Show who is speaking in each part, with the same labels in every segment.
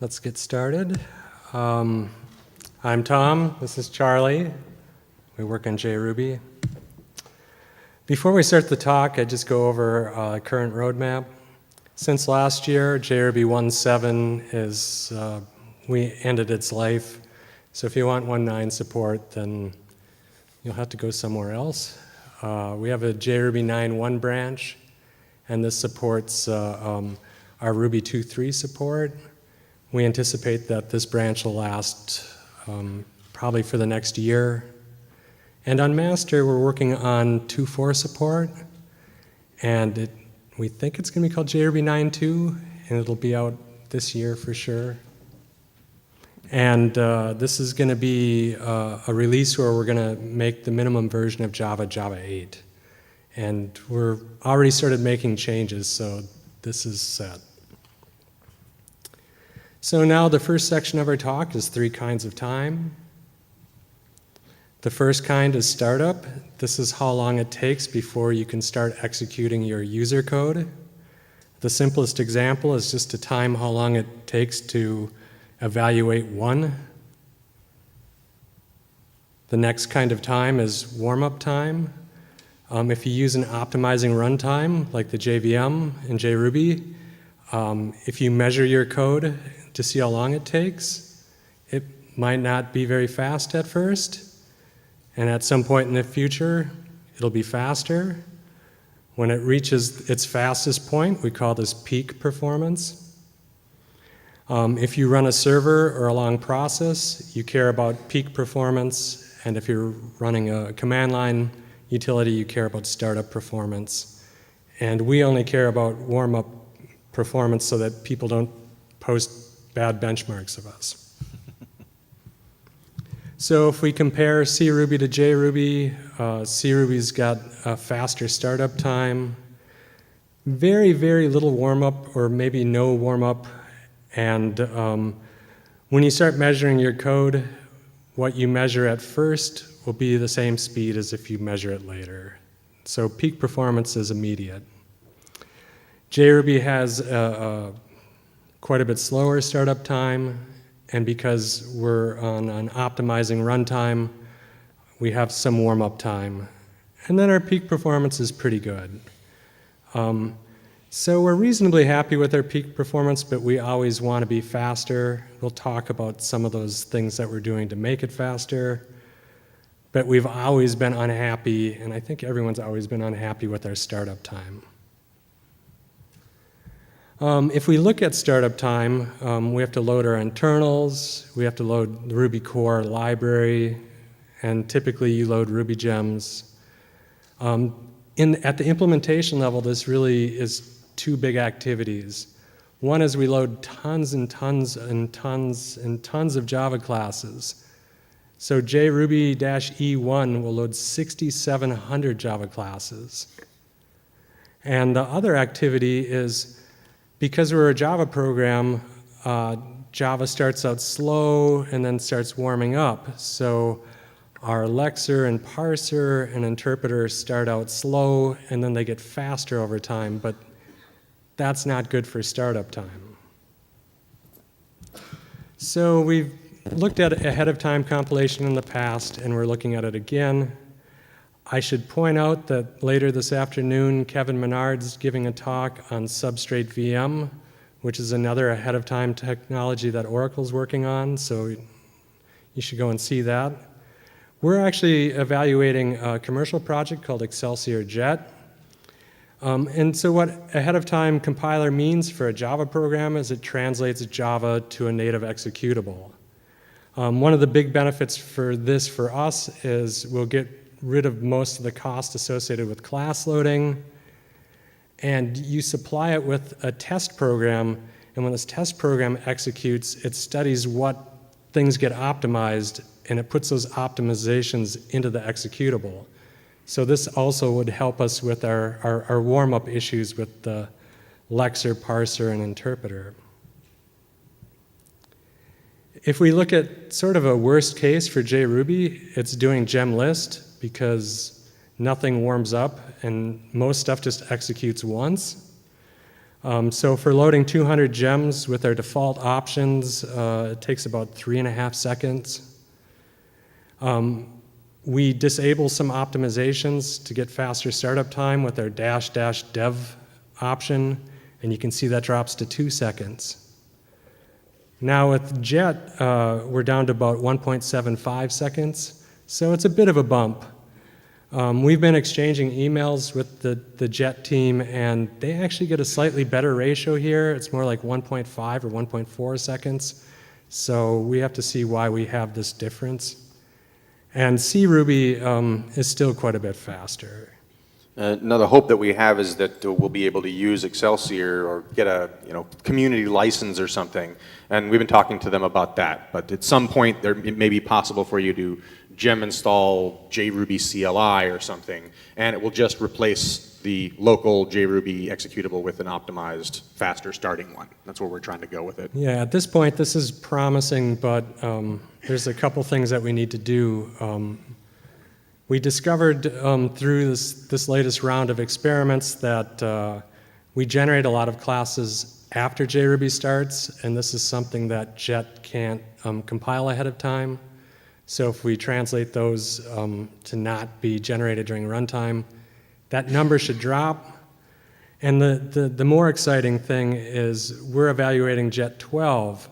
Speaker 1: Let's get started. I'm Tom, this is Charlie. We work on JRuby. Before we start the talk, I just go over current roadmap. Since last year, JRuby 1.7 is, we ended its life. So if you want 1.9 support, then you'll have to go somewhere else. We have a JRuby 9.1 branch, and this supports our Ruby 2.3 support. We anticipate that this branch will last probably for the next year. And on master, we're working on 2.4 support, and we think it's going to be called JRuby 9.2, and it'll be out this year for sure. And this is going to be a release where we're going to make the minimum version of Java 8. And we're already started making changes, so this is set. So now the first section of our talk is 3 kinds of time. The first kind is startup. This is how long it takes before you can start executing your user code. The simplest example is just to time how long it takes to evaluate 1. The next kind of time is warm-up time. If you use an optimizing runtime, like the JVM in JRuby, if you measure your code to see how long it takes, it might not be very fast at first, and at some point in the future, it'll be faster. When it reaches its fastest point, we call this peak performance. If you run a server or a long process, you care about peak performance, and if you're running a command line utility, you care about startup performance. And we only care about warm-up performance so that people don't post bad benchmarks of us. So if we compare CRuby to JRuby, CRuby's got a faster startup time, very, very little warm-up, or maybe no warm-up. And when you start measuring your code, what you measure at first will be the same speed as if you measure it later. So peak performance is immediate. JRuby has quite a bit slower startup time, and because we're on an optimizing runtime, we have some warm-up time. And then our peak performance is pretty good. So we're reasonably happy with our peak performance, but we always want to be faster. We'll talk about some of those things that we're doing to make it faster. But we've always been unhappy, and I think everyone's always been unhappy with our startup time. If we look at startup time, we have to load our internals, we have to load the Ruby core library, and typically you load Ruby gems. At the implementation level, this really is 2 big activities. One is we load tons and tons and tons and tons of Java classes. So JRuby-E1 will load 6,700 Java classes. And the other activity is, because we're a Java program, Java starts out slow and then starts warming up. So our lexer and parser and interpreter start out slow and then they get faster over time, but that's not good for startup time. So we've looked at ahead of time compilation in the past, and we're looking at it again. I should point out that later this afternoon, Kevin Menard's giving a talk on Substrate VM, which is another ahead of time technology that Oracle's working on, so you should go and see that. We're actually evaluating a commercial project called Excelsior Jet. And so what ahead of time compiler means for a Java program is it translates Java to a native executable. One of the big benefits for this for us is we'll get rid of most of the cost associated with class loading, and you supply it with a test program, and when this test program executes, it studies what things get optimized, and it puts those optimizations into the executable. So this also would help us with our warm-up issues with the lexer, parser, and interpreter. If we look at sort of a worst case for JRuby, it's doing gem list, because nothing warms up and most stuff just executes once. So for loading 200 gems with our default options, it takes about 3.5 seconds. We disable some optimizations to get faster startup time with our --dev option, and you can see that drops to 2 seconds. Now with Jet, we're down to about 1.75 seconds, so it's a bit of a bump. We've been exchanging emails with the Jet team, and they actually get a slightly better ratio here. It's more like 1.5 or 1.4 seconds, so we have to see why we have this difference. And JRuby is still quite a bit faster.
Speaker 2: Another hope that we have is that we'll be able to use Excelsior or get a community license or something. And we've been talking to them about that. But at some point, it may be possible for you to gem install JRuby CLI or something, and it will just replace the local JRuby executable with an optimized, faster starting one. That's where we're trying to go with it.
Speaker 1: Yeah, at this point, this is promising, but there's a couple things that we need to do. We discovered through this latest round of experiments that we generate a lot of classes after JRuby starts, and this is something that Jet can't compile ahead of time. So if we translate those to not be generated during runtime, that number should drop. And the more exciting thing is we're evaluating Jet 12,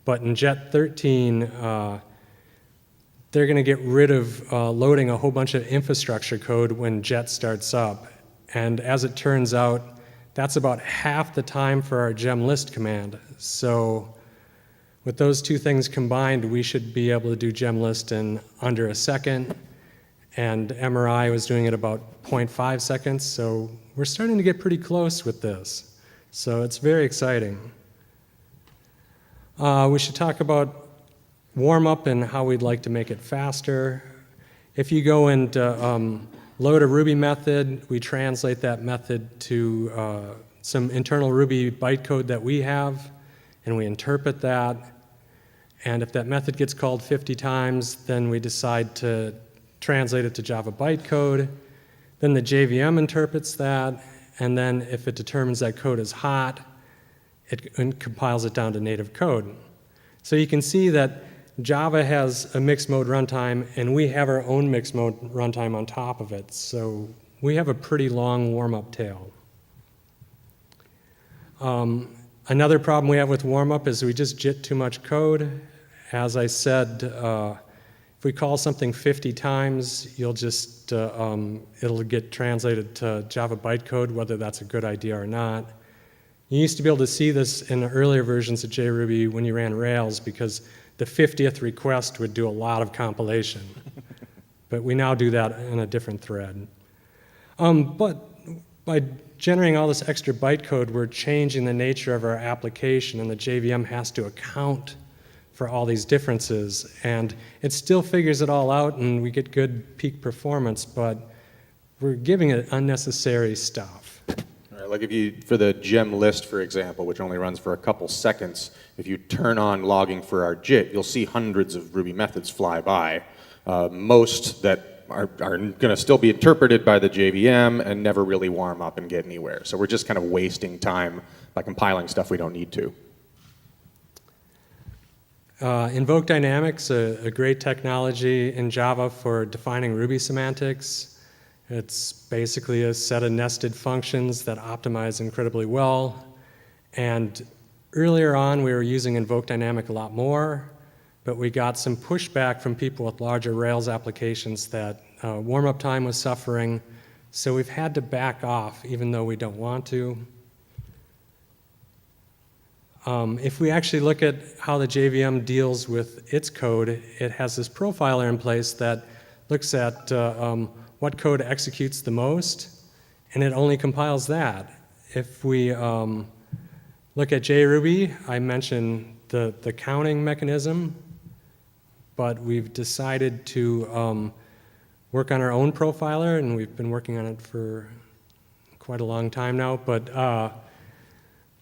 Speaker 1: but in Jet 13, they're going to get rid of loading a whole bunch of infrastructure code when Jet starts up. And as it turns out, that's about half the time for our gem list command. So with those two things combined, we should be able to do gem list in under a second. And MRI was doing it about 0.5 seconds. So we're starting to get pretty close with this. So it's very exciting. We should talk about warm up and how we'd like to make it faster. If you go and load a Ruby method, we translate that method to some internal Ruby bytecode that we have, and we interpret that. And if that method gets called 50 times, then we decide to translate it to Java bytecode. Then the JVM interprets that, and then if it determines that code is hot, it compiles it down to native code. So you can see that Java has a mixed mode runtime, and we have our own mixed mode runtime on top of it. So we have a pretty long warm-up tail. Another problem we have with warm-up is we just jit too much code. As I said, if we call something 50 times, you'll just, it'll get translated to Java bytecode, whether that's a good idea or not. You used to be able to see this in the earlier versions of JRuby when you ran Rails, because the 50th request would do a lot of compilation. But we now do that in a different thread. But by generating all this extra bytecode, we're changing the nature of our application, and the JVM has to account for all these differences. And it still figures it all out, and we get good peak performance, but we're giving it unnecessary stuff.
Speaker 2: Like if you, for the gem list, for example, which only runs for a couple seconds, if you turn on logging for our JIT, you'll see hundreds of Ruby methods fly by. Most that are going to still be interpreted by the JVM and never really warm up and get anywhere. So we're just kind of wasting time by compiling stuff we don't need to.
Speaker 1: Invoke dynamics, a great technology in Java for defining Ruby semantics. It's basically a set of nested functions that optimize incredibly well. And earlier on, we were using invoke dynamic a lot more, but we got some pushback from people with larger Rails applications that warm-up time was suffering. So we've had to back off, even though we don't want to. If we actually look at how the JVM deals with its code, it has this profiler in place that looks at what code executes the most, and it only compiles that. If we look at JRuby, I mentioned the counting mechanism, but we've decided to work on our own profiler, and we've been working on it for quite a long time now, but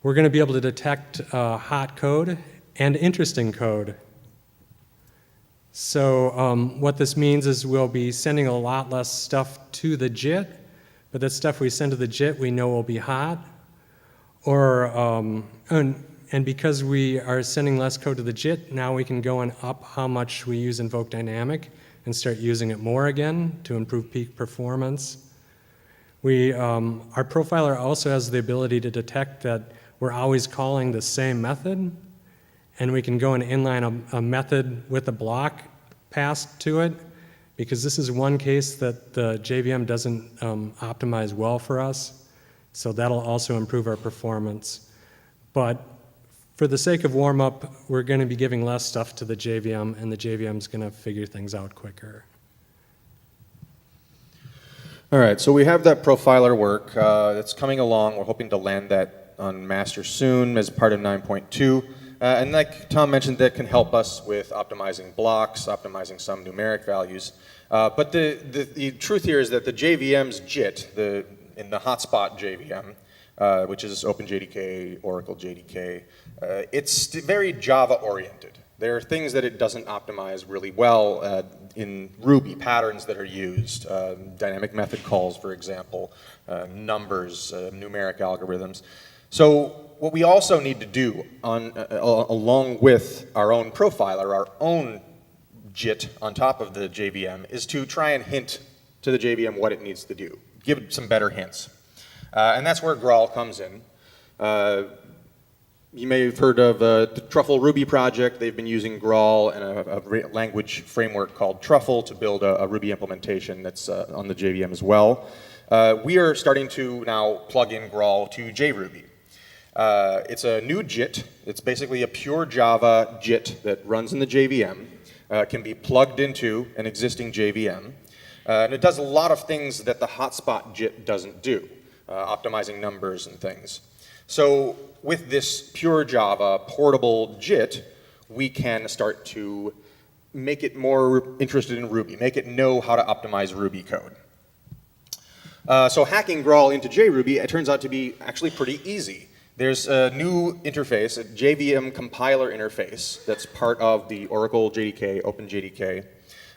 Speaker 1: we're going to be able to detect hot code and interesting code. So what this means is we'll be sending a lot less stuff to the JIT, but the stuff we send to the JIT we know will be hot. And because we are sending less code to the JIT, now we can go and up how much we use invoke dynamic and start using it more again to improve peak performance. Our profiler also has the ability to detect that we're always calling the same method, and we can go and inline a method with a block passed to it, because this is one case that the JVM doesn't optimize well for us, so that'll also improve our performance. But for the sake of warm-up, we're going to be giving less stuff to the JVM, and the JVM's going to figure things out quicker.
Speaker 2: All right, so we have that profiler work that's coming along. We're hoping to land that on master soon as part of 9.2. And like Tom mentioned, that can help us with optimizing blocks, optimizing some numeric values. But the truth here is that the JVM's JIT, in the hotspot JVM, which is OpenJDK, Oracle JDK, it's very Java-oriented. There are things that it doesn't optimize really well in Ruby, patterns that are used, dynamic method calls, for example, numbers, numeric algorithms. So what we also need to do along with our own profiler, our own JIT on top of the JVM, is to try and hint to the JVM what it needs to do, give it some better hints. And that's where Graal comes in. You may have heard of the Truffle Ruby project. They've been using Graal and a language framework called Truffle to build a Ruby implementation that's on the JVM as well. We are starting to now plug in Graal to JRuby. It's a new JIT. It's basically a pure Java JIT that runs in the JVM. Can be plugged into an existing JVM. And it does a lot of things that the hotspot JIT doesn't do, optimizing numbers and things. So with this pure Java portable JIT, we can start to make it more interested in Ruby, make it know how to optimize Ruby code. So hacking Graal into JRuby, it turns out to be actually pretty easy. There's a new interface, a JVM compiler interface that's part of the Oracle JDK, OpenJDK,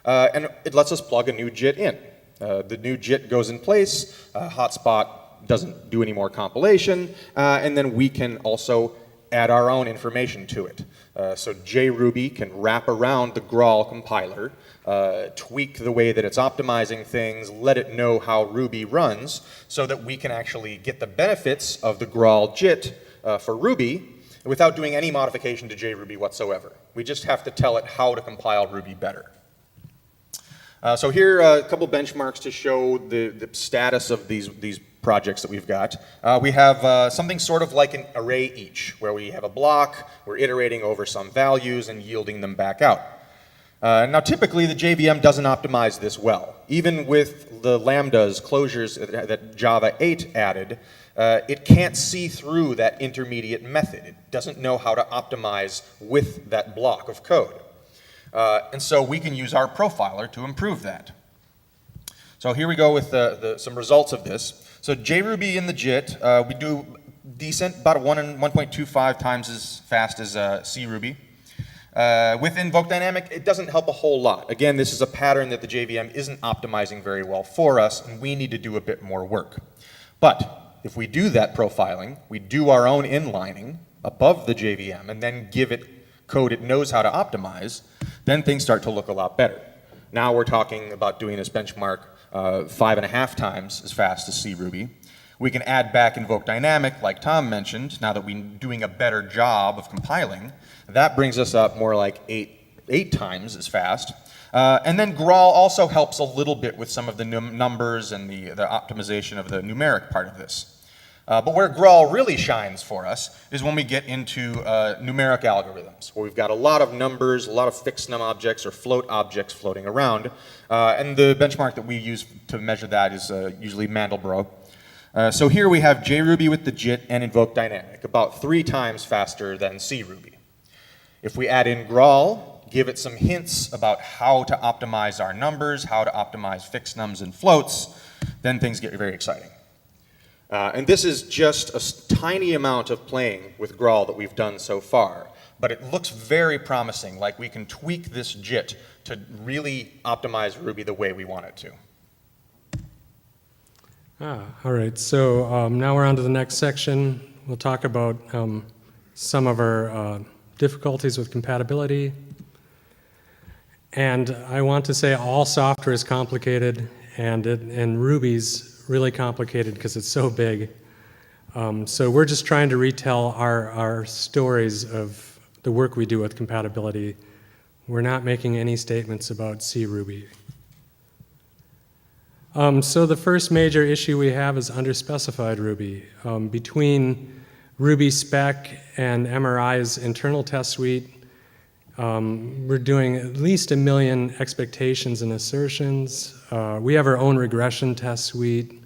Speaker 2: and it lets us plug a new JIT in. The new JIT goes in place, hotspot doesn't do any more compilation, and then we can also add our own information to it. So JRuby can wrap around the Graal compiler, tweak the way that it's optimizing things, let it know how Ruby runs, so that we can actually get the benefits of the Graal JIT for Ruby without doing any modification to JRuby whatsoever. We just have to tell it how to compile Ruby better. So here are a couple benchmarks to show the status of these projects that we've got. We have something sort of like an array each, where we have a block, we're iterating over some values and yielding them back out. Now typically the JVM doesn't optimize this well. Even with the lambdas, closures that Java 8 added, it can't see through that intermediate method. It doesn't know how to optimize with that block of code. And so we can use our profiler to improve that. So here we go with some results of this. So JRuby in the JIT, we do decent, about 1.25 times as fast as CRuby. With Invoke Dynamic, it doesn't help a whole lot. Again, this is a pattern that the JVM isn't optimizing very well for us, and we need to do a bit more work. But if we do that profiling, we do our own inlining above the JVM, and then give it code it knows how to optimize, then things start to look a lot better. Now we're talking about doing this benchmark 5.5 times as fast as CRuby. We can add back Invoke Dynamic, like Tom mentioned, now that we're doing a better job of compiling. That brings us up more like eight times as fast. And then Graal also helps a little bit with some of the numbers and the optimization of the numeric part of this. But where Graal really shines for us is when we get into numeric algorithms, where we've got a lot of numbers, a lot of fixed num objects or float objects floating around. And the benchmark that we use to measure that is usually mandelbrot. So here we have JRuby with the JIT and Invoke Dynamic, about 3 times faster than CRuby. If we add in Graal, give it some hints about how to optimize our numbers, how to optimize fixed nums and floats, then things get very exciting. And this is just a tiny amount of playing with Graal that we've done so far, but it looks very promising, like we can tweak this JIT to really optimize Ruby the way we want it to.
Speaker 1: All right, so now we're on to the next section. We'll talk about some of our difficulties with compatibility. And I want to say all software is complicated, and Ruby's really complicated because it's so big. So we're just trying to retell our stories of the work we do with compatibility. We're not making any statements about JRuby. So the first major issue we have is underspecified Ruby. Between Ruby spec and MRI's internal test suite, we're doing at least 1 million expectations and assertions. We have our own regression test suite.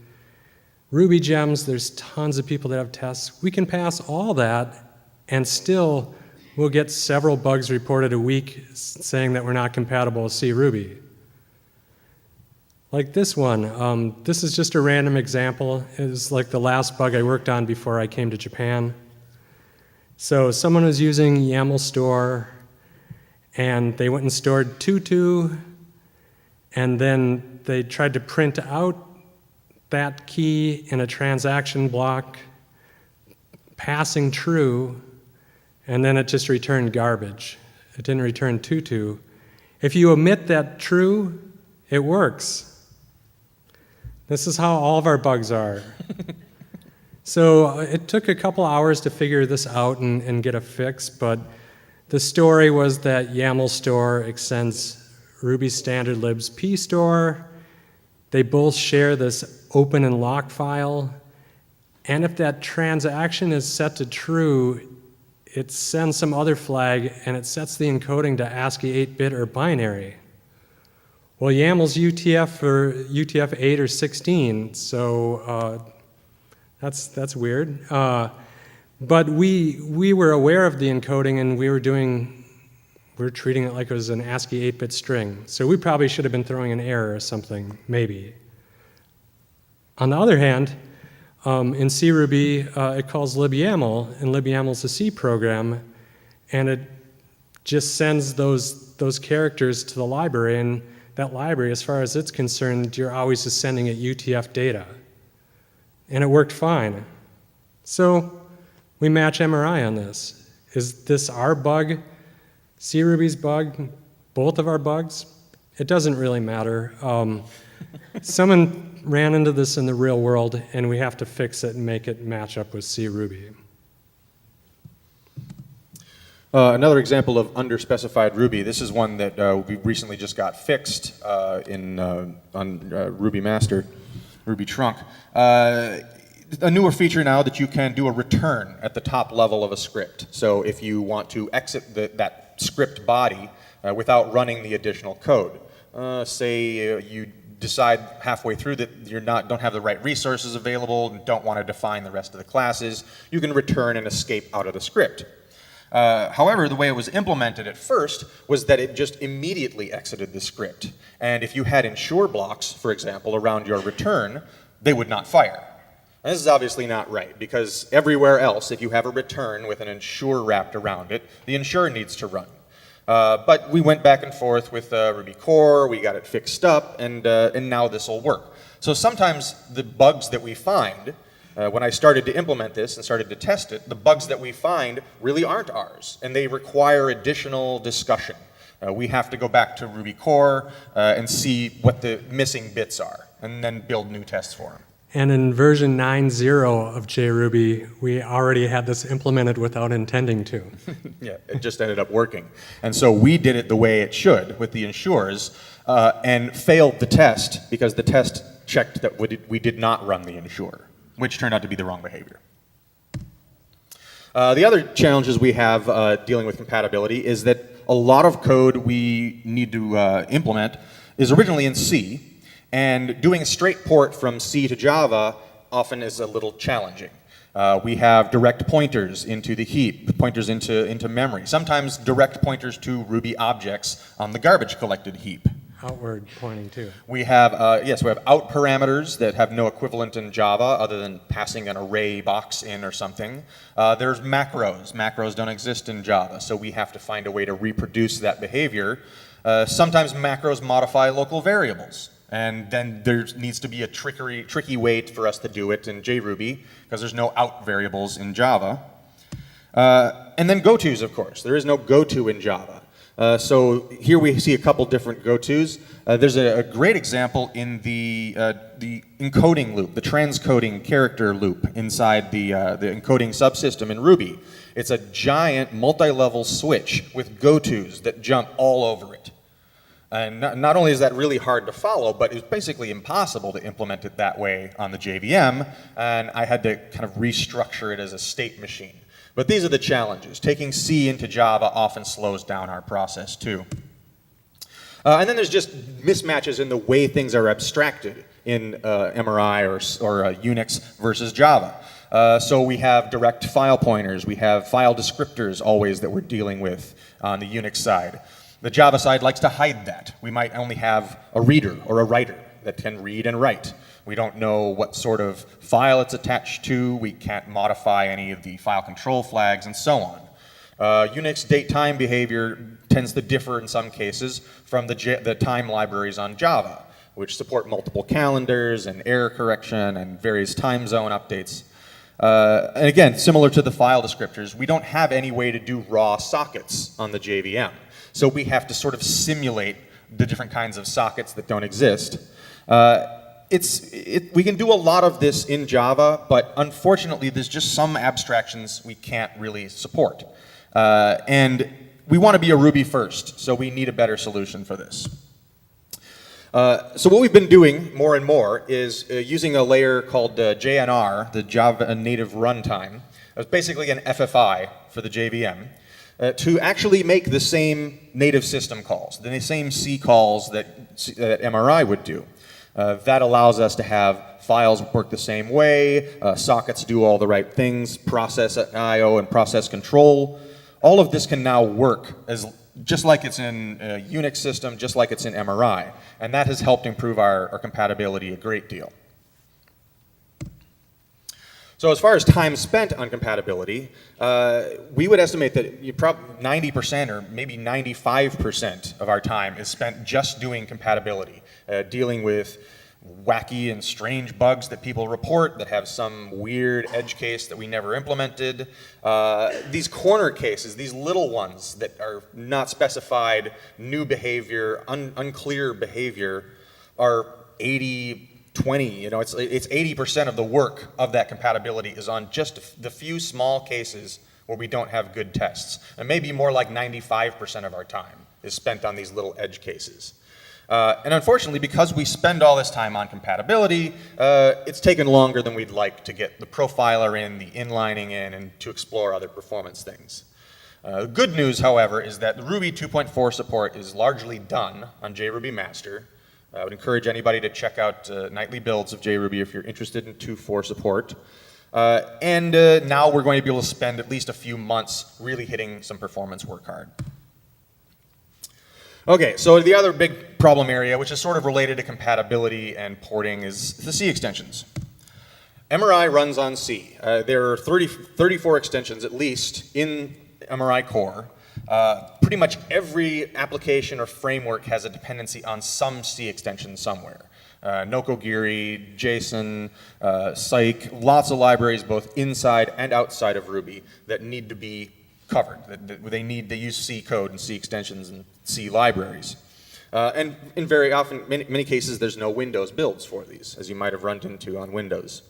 Speaker 1: Ruby gems, there's tons of people that have tests. We can pass all that, and still we'll get several bugs reported a week saying that we're not compatible with JRuby. Like this one. This is just a random example. It's like the last bug I worked on before I came to Japan. So someone was using YAML store, and they went and stored tutu, and then they tried to print out that key in a transaction block, passing true, and then it just returned garbage. It didn't return tutu. If you omit that true, it works. This is how all of our bugs are. So it took a couple hours to figure this out and get a fix, but the story was that YAML store extends Ruby standard libs pstore. They both share this open and lock file, and if that transaction is set to true, it sends some other flag and it sets the encoding to ASCII 8-bit or binary. Well, YAML's UTF-8 or 16, so that's weird. But we were aware of the encoding, and we were treating it like it was an ASCII 8-bit string. So we probably should have been throwing an error or something, maybe. On the other hand, in JRuby, it calls libyaml, and libyaml is a C program, and it just sends those characters to the library, and that library, as far as it's concerned, you're always just sending it UTF data. And it worked fine. So we match MRI on this. Is this our bug, JRuby's bug, both of our bugs? It doesn't really matter. Someone ran into this in the real world, and we have to fix it and make it match up with JRuby.
Speaker 2: Another example of underspecified Ruby. This is one that we recently just got fixed on Ruby Master, Ruby Trunk. A newer feature now that you can do a return at the top level of a script. So if you want to exit that script body without running the additional code. Say you decide halfway through that you don't have the right resources available and don't want to define the rest of the classes, you can return and escape out of the script. However, the way it was implemented at first was that it just immediately exited the script. And if you had ensure blocks, for example, around your return, they would not fire. And this is obviously not right, because everywhere else, if you have a return with an ensure wrapped around it, the ensure needs to run. But we went back and forth with Ruby core, we got it fixed up, and now this will work. So sometimes the bugs that we find, when I started to implement this and started to test it, the bugs that we find really aren't ours, and they require additional discussion. We have to go back to Ruby core and see what the missing bits are, and then build new tests for them.
Speaker 1: And in version 9.0 of JRuby, we already had this implemented without intending to.
Speaker 2: Yeah, it just ended up working. And so we did it the way it should with the ensures and failed the test because the test checked that we did not run the ensure, which turned out to be the wrong behavior. The other challenges we have dealing with compatibility is that a lot of code we need to implement is originally in C, and doing a straight port from C to Java often is a little challenging. We have direct pointers into the heap, pointers into memory, sometimes direct pointers to Ruby objects on the garbage collected heap.
Speaker 1: Outward pointing too.
Speaker 2: We have, we have out parameters that have no equivalent in Java other than passing an array box in or something. There's macros. Macros don't exist in Java, so we have to find a way to reproduce that behavior. Sometimes macros modify local variables. And then there needs to be a tricky way for us to do it in JRuby, because there's no out variables in Java. And then gotos, of course. There is no goto in Java. So here we see a couple different gotos. There's a great example in the encoding loop, the transcoding character loop inside the encoding subsystem in Ruby. It's a giant multi-level switch with gotos that jump all over it. And not only is that really hard to follow, but it's basically impossible to implement it that way on the JVM, and I had to kind of restructure it as a state machine. But these are the challenges. Taking C into Java often slows down our process too. And then there's just mismatches in the way things are abstracted in MRI or Unix versus Java. So we have direct file pointers, we have file descriptors always that we're dealing with on the Unix side. The Java side likes to hide that. We might only have a reader or a writer that can read and write. We don't know what sort of file it's attached to. We can't modify any of the file control flags and so on. Unix date-time behavior tends to differ in some cases from the time libraries on Java, which support multiple calendars and error correction and various time zone updates. And again, similar to the file descriptors, we don't have any way to do raw sockets on the JVM. So we have to sort of simulate the different kinds of sockets that don't exist. We can do a lot of this in Java, but unfortunately there's just some abstractions we can't really support. And we want to be a Ruby first, so we need a better solution for this. So what we've been doing more and more is using a layer called JNR, the Java Native Runtime. It's basically an FFI for the JVM. To actually make the same native system calls, the same C calls that MRI would do. That allows us to have files work the same way, sockets do all the right things, process I/O and process control. All of this can now work just like it's in a Unix system, just like it's in MRI. And that has helped improve our compatibility a great deal. So as far as time spent on compatibility, we would estimate that 90% or maybe 95% of our time is spent just doing compatibility, dealing with wacky and strange bugs that people report that have some weird edge case that we never implemented. These corner cases, these little ones that are not specified, new behavior, unclear behavior, are 80-20, it's 80% of the work of that compatibility is on just the few small cases where we don't have good tests. And maybe more like 95% of our time is spent on these little edge cases. And unfortunately, because we spend all this time on compatibility, it's taken longer than we'd like to get the profiler in, the inlining in, and to explore other performance things. The good news, however, is that the Ruby 2.4 support is largely done on JRuby Master. I would encourage anybody to check out nightly builds of JRuby if you're interested in 2.4 support. And now we're going to be able to spend at least a few months really hitting some performance work hard. Okay, so the other big problem area, which is sort of related to compatibility and porting, is the C extensions. MRI runs on C. There are 34 extensions at least in MRI core. Pretty much every application or framework has a dependency on some C extension somewhere. Nokogiri, JSON, Psych, lots of libraries both inside and outside of Ruby that need to be covered. They use C code and C extensions and C libraries. And in very often, many cases, there's no Windows builds for these, as you might have run into on Windows.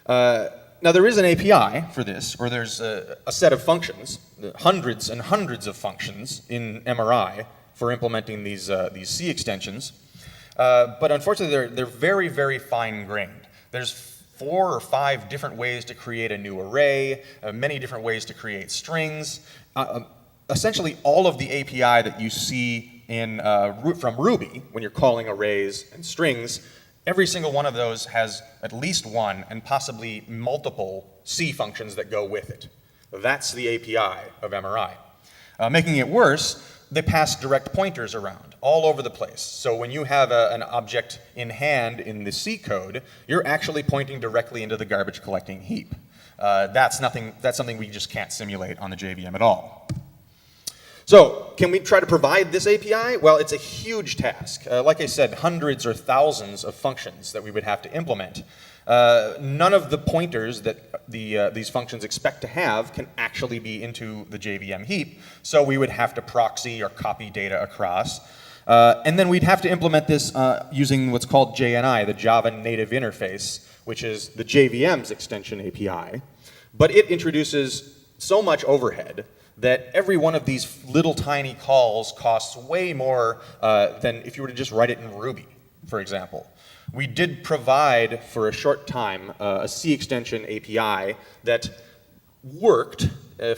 Speaker 2: Now there is an API for this, or there's a set of functions, hundreds and hundreds of functions in MRI for implementing these C extensions. But unfortunately, they're very, very fine-grained. There's 4 or 5 different ways to create a new array, many different ways to create strings. Essentially, all of the API that you see from Ruby, when you're calling arrays and strings, every single one of those has at least one and possibly multiple C functions that go with it. That's the API of MRI. Making it worse, they pass direct pointers around all over the place. So when you have an object in hand in the C code, you're actually pointing directly into the garbage collecting heap. That's something we just can't simulate on the JVM at all.
Speaker 3: So, can we try to provide this API? Well, it's a huge task. Like I said, hundreds or thousands of functions that we would have to implement. None of the pointers that these functions expect to have can actually be into the JVM heap, so we would have to proxy or copy data across. And then we'd have to implement this using what's called JNI, the Java Native Interface, which is the JVM's extension API. But it introduces so much overhead that every one of these little tiny calls costs way more than if you were to just write it in Ruby, for example. We did provide, for a short time, a C extension API that worked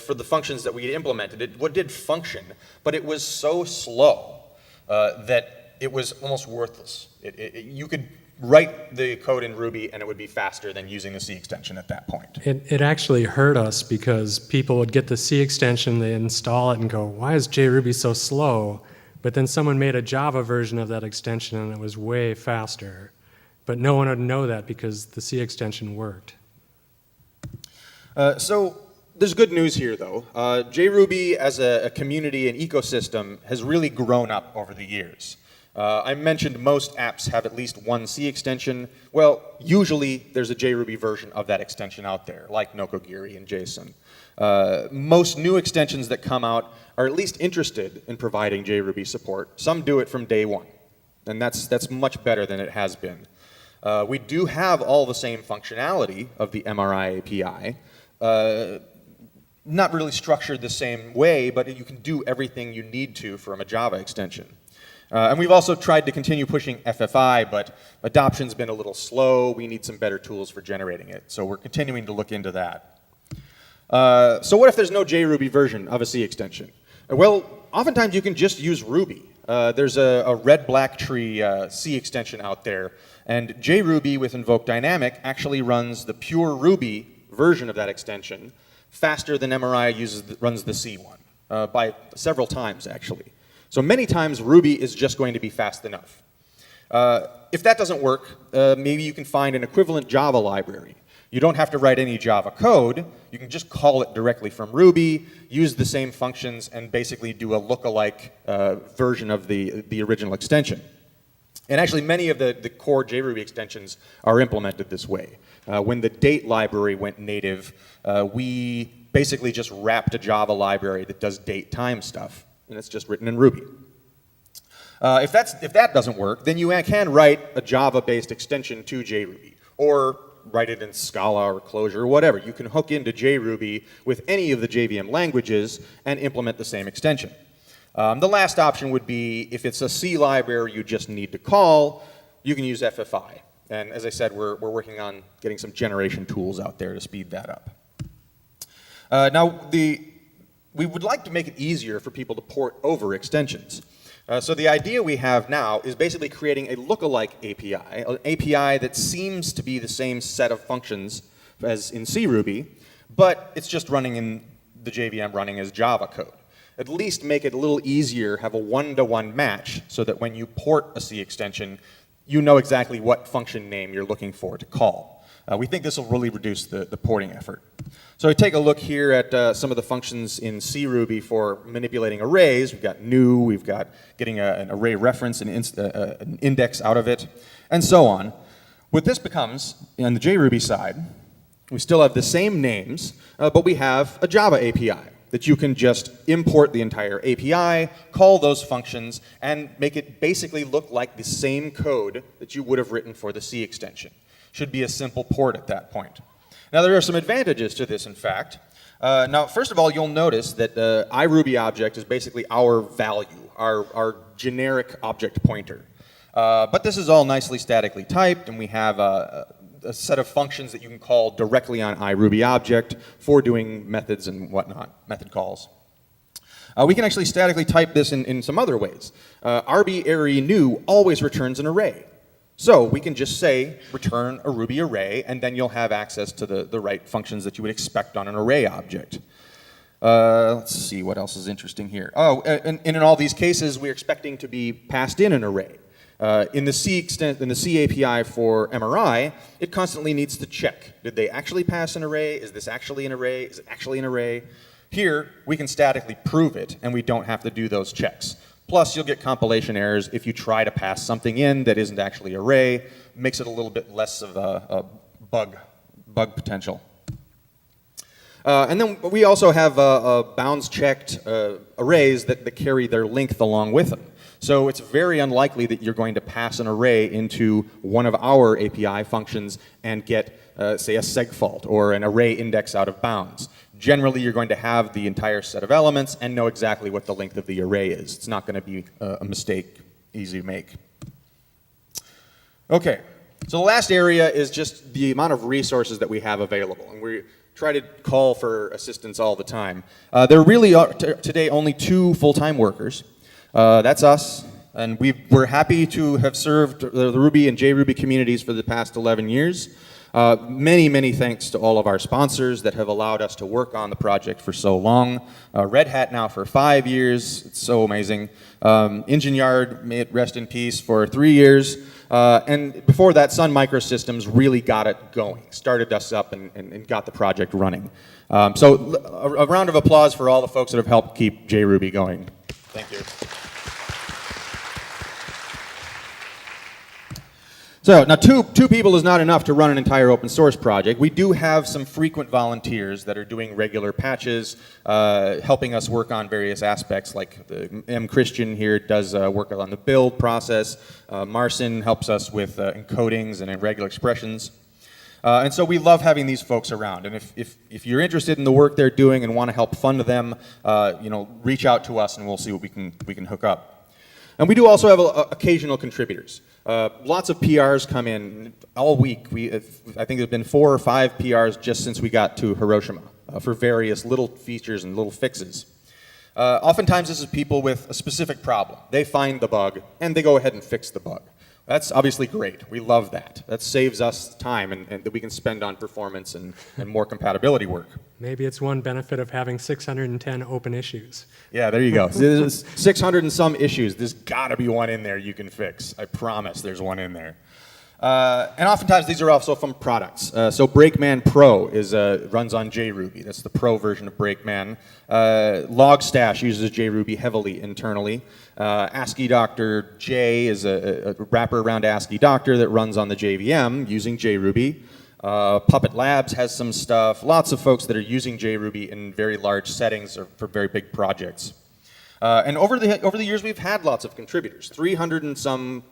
Speaker 3: for the functions that we had implemented. It did function, but it was so slow that it was almost worthless. You could write the code in Ruby and it would be faster than using the C extension at that point.
Speaker 1: It actually hurt us because people would get the C extension, they install it and go, why is JRuby so slow? But then someone made a Java version of that extension and it was way faster. But no one would know that because the C extension worked.
Speaker 3: So there's good news here, though. JRuby as a community and ecosystem has really grown up over the years. I mentioned most apps have at least one C extension. Well, usually there's a JRuby version of that extension out there, like Nokogiri and JSON. Most new extensions that come out are at least interested in providing JRuby support. Some do it from day one, and that's much better than it has been. We do have all the same functionality of the MRI API. Not really structured the same way, but you can do everything you need to from a Java extension. And we've also tried to continue pushing FFI, but adoption's been a little slow. We need some better tools for generating it. So we're continuing to look into that. So what if there's no JRuby version of a C extension? Well, oftentimes you can just use Ruby. There's a red-black tree C extension out there, and JRuby with Invoke Dynamic actually runs the pure Ruby version of that extension faster than MRI runs the C one, by several times, actually. So many times Ruby is just going to be fast enough. If that doesn't work, maybe you can find an equivalent Java library. You don't have to write any Java code. You can just call it directly from Ruby, use the same functions, and basically do a lookalike version of the original extension. And actually, many of the core JRuby extensions are implemented this way. When the date library went native, we basically just wrapped a Java library that does date time stuff, and it's just written in Ruby. If that doesn't work, then you can write a Java-based extension to JRuby, or write it in Scala or Clojure or whatever. You can hook into JRuby with any of the JVM languages and implement the same extension. The last option would be, if it's a C library you just need to call, you can use FFI. And as I said, we're working on getting some generation tools out there to speed that up. Now, we would like to make it easier for people to port over extensions. So the idea we have now is basically creating a lookalike API, an API that seems to be the same set of functions as in CRuby, but it's just running in the JVM running as Java code. At least make it a little easier, have a one-to-one match, so that when you port a C extension, you know exactly what function name you're looking for to call. We think this will really reduce the porting effort. So we take a look here at some of the functions in CRuby for manipulating arrays. We've got new, we've got getting an array reference, an index out of it, and so on. What this becomes, on the JRuby side, we still have the same names, but we have a Java API that you can just import the entire API, call those functions, and make it basically look like the same code that you would have written for the C extension. Should be a simple port at that point. Now, there are some advantages to this, in fact. Now, first of all, you'll notice that iRuby object is basically our value, our generic object pointer. But this is all nicely statically typed, and we have a set of functions that you can call directly on iRuby object for doing methods and whatnot, method calls. We can actually statically type this in some other ways. RB array new always returns an array. So we can just say, return a Ruby array, and then you'll have access to the right functions that you would expect on an array object. Let's see, what else is interesting here? Oh, and in all these cases, we're expecting to be passed in an array. In the C API for MRI, it constantly needs to check. Did they actually pass an array? Is this actually an array? Is it actually an array? Here, we can statically prove it, and we don't have to do those checks. Plus, you'll get compilation errors if you try to pass something in that isn't actually array. Makes it a little bit less of a bug potential. And then we also have bounds-checked arrays that carry their length along with them. So it's very unlikely that you're going to pass an array into one of our API functions and get, say, a seg fault or an array index out of bounds. Generally, you're going to have the entire set of elements and know exactly what the length of the array is. It's not going to be a mistake easy to make. Okay, so the last area is just the amount of resources that we have available. And we try to call for assistance all the time. There really are today only 2 full-time workers. That's us, and we're happy to have served the Ruby and JRuby communities for the past 11 years. Many, many thanks to all of our sponsors that have allowed us to work on the project for so long. Red Hat now for 5 years, it's so amazing. Engine Yard, may it rest in peace, for 3 years. And before that, Sun Microsystems really got it going, started us up and got the project running. So a round of applause for all the folks that have helped keep JRuby going. Thank you. So now two people is not enough to run an entire open source project. We do have some frequent volunteers that are doing regular patches, helping us work on various aspects, like M. Christian here does work on the build process. Marcin helps us with encodings and irregular expressions. And so we love having these folks around. And if you're interested in the work they're doing and want to help fund them, reach out to us and we'll see what we can hook up. And we do also have occasional contributors. Lots of PRs come in all week. I think there's been 4 or 5 PRs just since we got to Hiroshima for various little features and little fixes. Oftentimes this is people with a specific problem. They find the bug and they go ahead and fix the bug. That's obviously great. We love that. That saves us time and that we can spend on performance and more compatibility work.
Speaker 1: Maybe it's one benefit of having 610 open issues.
Speaker 3: Yeah, there you go. There's 600 and some issues. There's got to be one in there you can fix. I promise there's one in there. And oftentimes these are also from products. So Brakeman Pro runs on JRuby. That's the pro version of Brakeman. Logstash uses JRuby heavily internally. ASCII Doctor J is a wrapper around ASCII Doctor that runs on the JVM using JRuby. Puppet Labs has some stuff. Lots of folks that are using JRuby in very large settings or for very big projects. And over the years, we've had lots of contributors. 300 and some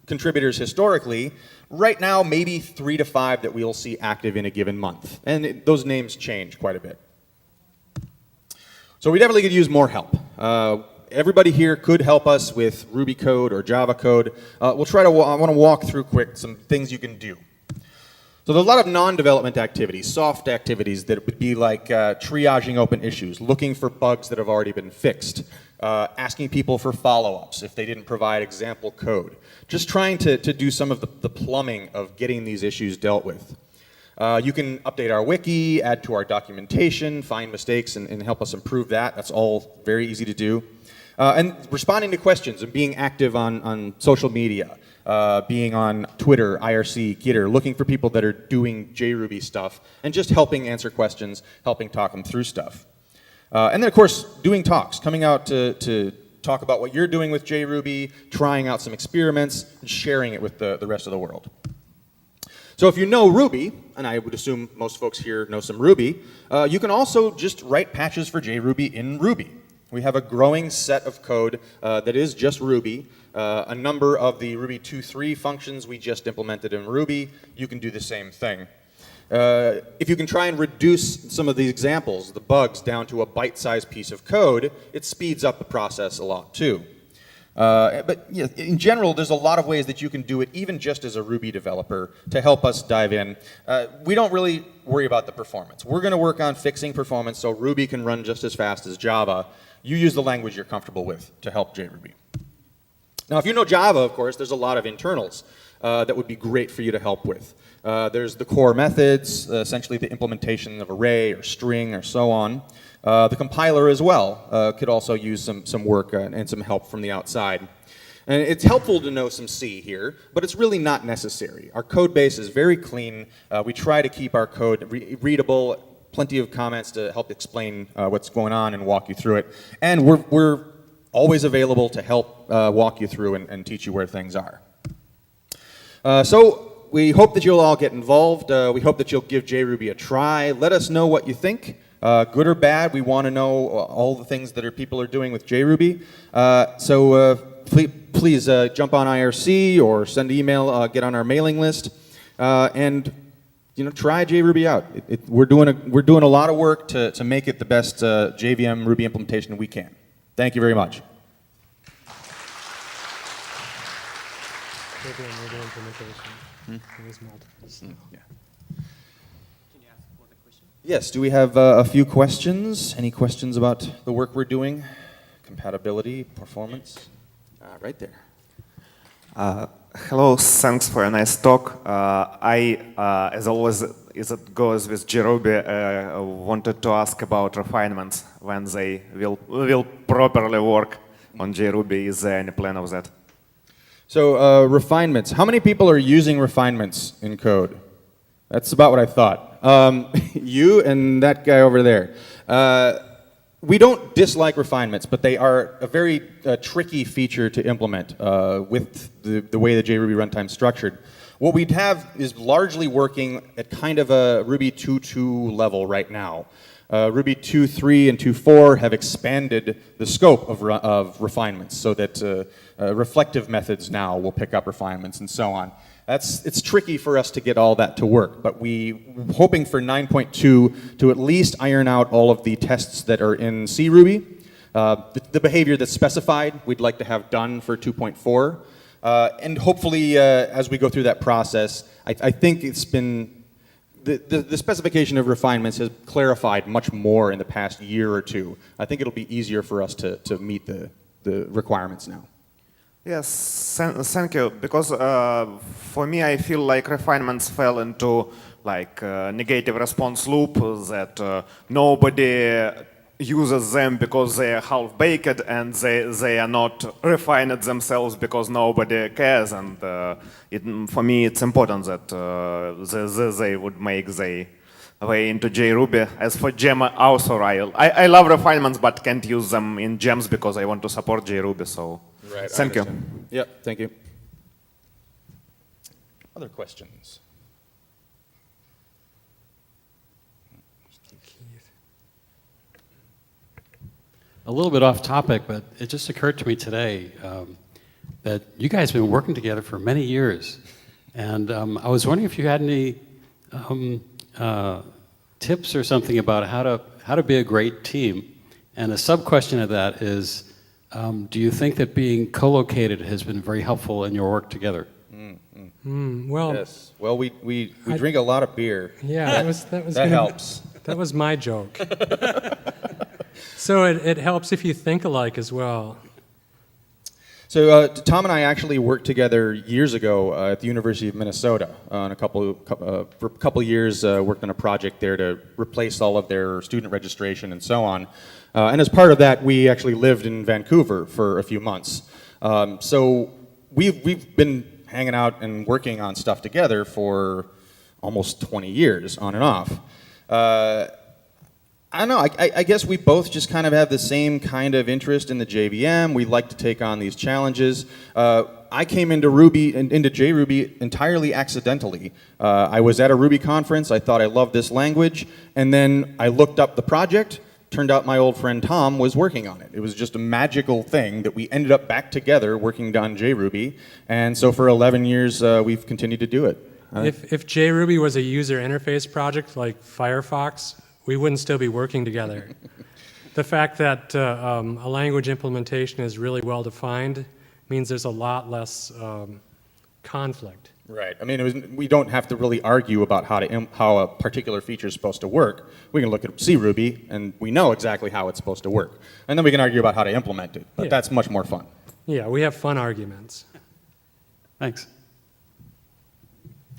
Speaker 3: contributors historically. Right now, maybe 3 to 5 that we'll see active in a given month. And those names change quite a bit. So we definitely could use more help. Everybody here could help us with Ruby code or Java code. I want to walk through quick some things you can do. So there's a lot of non-development activities, soft activities that would be like triaging open issues, looking for bugs that have already been fixed, asking people for follow-ups if they didn't provide example code, just trying to do some of the plumbing of getting these issues dealt with. You can update our wiki, add to our documentation, find mistakes, and help us improve that. That's all very easy to do. And responding to questions and being active on social media. Being on Twitter, IRC, Gitter, looking for people that are doing JRuby stuff, and just helping answer questions, helping talk them through stuff. And then, of course, doing talks, coming out to talk about what you're doing with JRuby, trying out some experiments, and sharing it with the rest of the world. So if you know Ruby, and I would assume most folks here know some Ruby, you can also just write patches for JRuby in Ruby. We have a growing set of code that is just Ruby. A number of the Ruby 2.3 functions we just implemented in Ruby. You can do the same thing. If you can try and reduce some of the examples, the bugs, down to a bite-sized piece of code, it speeds up the process a lot too. But yeah, in general, there's a lot of ways that you can do it, even just as a Ruby developer, to help us dive in. We don't really worry about the performance. We're going to work on fixing performance so Ruby can run just as fast as Java. You use the language you're comfortable with to help JRuby. Now, if you know Java, of course, there's a lot of internals that would be great for you to help with. There's the core methods, essentially the implementation of array or string or so on. The compiler as well could also use some work and some help from the outside. And it's helpful to know some C here, but it's really not necessary. Our code base is very clean. We try to keep our code readable, plenty of comments to help explain what's going on and walk you through it. And we're always available to help walk you through and teach you where things are. So we hope that you'll all get involved. We hope that you'll give JRuby a try. Let us know what you think, good or bad. We want to know all the things that people are doing with JRuby. Please jump on IRC or send email, get on our mailing list, and try JRuby out. We're doing a lot of work to make it the best JVM Ruby implementation we can. Thank you very much.
Speaker 1: JVM Ruby implementation. There's multiples.
Speaker 3: Yeah. Yes, do we have a few questions? Any questions about the work we're doing? Compatibility, performance? Right there.
Speaker 4: Hello, thanks for a nice talk. As always, as it goes with JRuby, wanted to ask about refinements, when they will properly work on JRuby. Is there any plan of that?
Speaker 3: So refinements. How many people are using refinements in code? That's about what I thought. You and that guy over there. We don't dislike refinements, but they are a very tricky feature to implement with the way the JRuby runtime is structured. What we'd have is largely working at kind of a Ruby 2.2 level right now. Ruby 2.3 and 2.4 have expanded the scope of refinements so that reflective methods now will pick up refinements and so on. It's tricky for us to get all that to work, but we're hoping for 9.2 to at least iron out all of the tests that are in JRuby. The behavior that's specified, we'd like to have done for 2.4. And hopefully, as we go through that process, I think it's been, the specification of refinements has clarified much more in the past year or two. I think it'll be easier for us to meet the requirements now.
Speaker 4: Yes, thank you. Because for me, I feel like refinements fell into like a negative response loop that nobody uses them because they are half-baked and they are not refined themselves because nobody cares. And for me, it's important that they would make their way into JRuby. As for gem author, I love refinements but can't use them in gems because I want to support JRuby. So.
Speaker 3: Right,
Speaker 4: thank you.
Speaker 3: Yep, thank you. Other questions?
Speaker 5: A little bit off topic, but it just occurred to me today that you guys have been working together for many years. And I was wondering if you had any tips or something about how to be a great team. And a sub-question of that is, do you think that being co-located has been very helpful in your work together?
Speaker 1: Well,
Speaker 3: yes. Well, we drink a lot of beer.
Speaker 1: Yeah, that
Speaker 3: helps.
Speaker 1: That was my joke. So it helps if you think alike as well.
Speaker 3: So Tom and I actually worked together years ago at the University of Minnesota on for a couple years. Worked on a project there to replace all of their student registration and so on. And as part of that, we actually lived in Vancouver for a few months. So we've been hanging out and working on stuff together for almost 20 years, on and off. I don't know, I guess we both just kind of have the same kind of interest in the JVM. We like to take on these challenges. I came into JRuby entirely accidentally. I was at a Ruby conference, I thought I loved this language, and then I looked up the project. Turned out my old friend Tom was working on it. It was just a magical thing that we ended up back together working on JRuby, and so for 11 years we've continued to do it.
Speaker 1: If JRuby was a user interface project like Firefox, we wouldn't still be working together. The fact that a language implementation is really well defined means there's a lot less conflict.
Speaker 3: Right. I mean, we don't have to really argue about how a particular feature is supposed to work. We can look at JRuby and we know exactly how it's supposed to work. And then we can argue about how to implement it. But that's much more fun.
Speaker 1: Yeah, we have fun arguments.
Speaker 5: Thanks.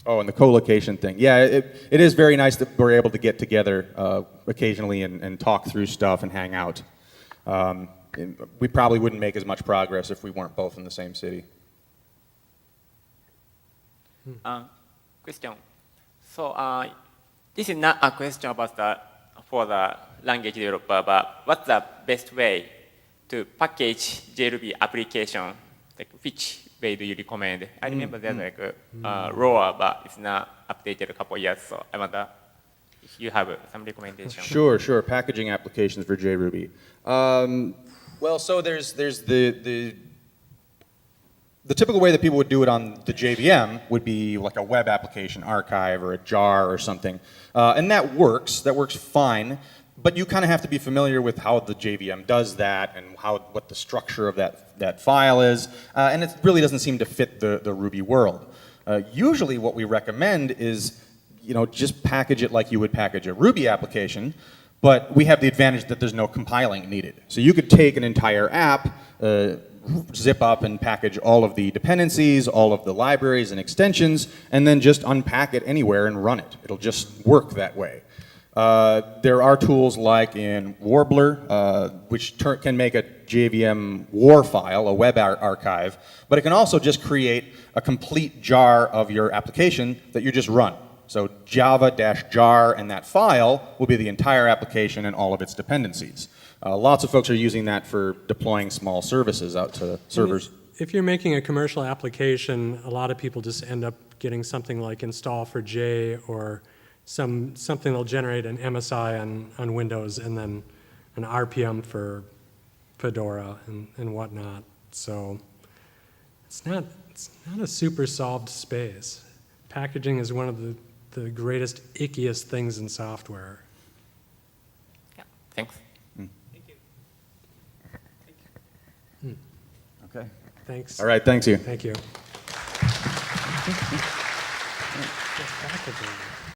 Speaker 3: Oh, and the co-location thing. Yeah, it is very nice that we're able to get together occasionally and talk through stuff and hang out. We probably wouldn't make as much progress if we weren't both in the same city.
Speaker 6: Question. So this is not a question about the for the language developer, but what's the best way to package JRuby application? Like which way do you recommend? I remember there's like a ROA, but it's not updated a couple of years, so I wonder if you have some recommendation.
Speaker 3: Sure. Packaging applications for JRuby. Well, so there's the typical way that people would do it on the JVM would be like a web application archive or a jar or something. And that works fine, but you kind of have to be familiar with how the JVM does that and what the structure of that file is. And it really doesn't seem to fit the Ruby world. Usually what we recommend is just package it like you would package a Ruby application, but we have the advantage that there's no compiling needed. So you could take an entire app, zip up and package all of the dependencies, all of the libraries and extensions, and then just unpack it anywhere and run it. It'll just work that way. There are tools like in Warbler, which can make a JVM WAR file, a web archive, but it can also just create a complete jar of your application that you just run. So java-jar and that file will be the entire application and all of its dependencies. Lots of folks are using that for deploying small services out to servers.
Speaker 1: If you're making a commercial application, a lot of people just end up getting something like install for J or something that'll generate an MSI on Windows and then an RPM for Fedora and whatnot. So it's not a super solved space. Packaging is one of the greatest, ickiest things in software.
Speaker 6: Yeah, thanks.
Speaker 3: Okay.
Speaker 1: Thanks.
Speaker 3: All right, thanks you.
Speaker 1: Thank you. Packaging.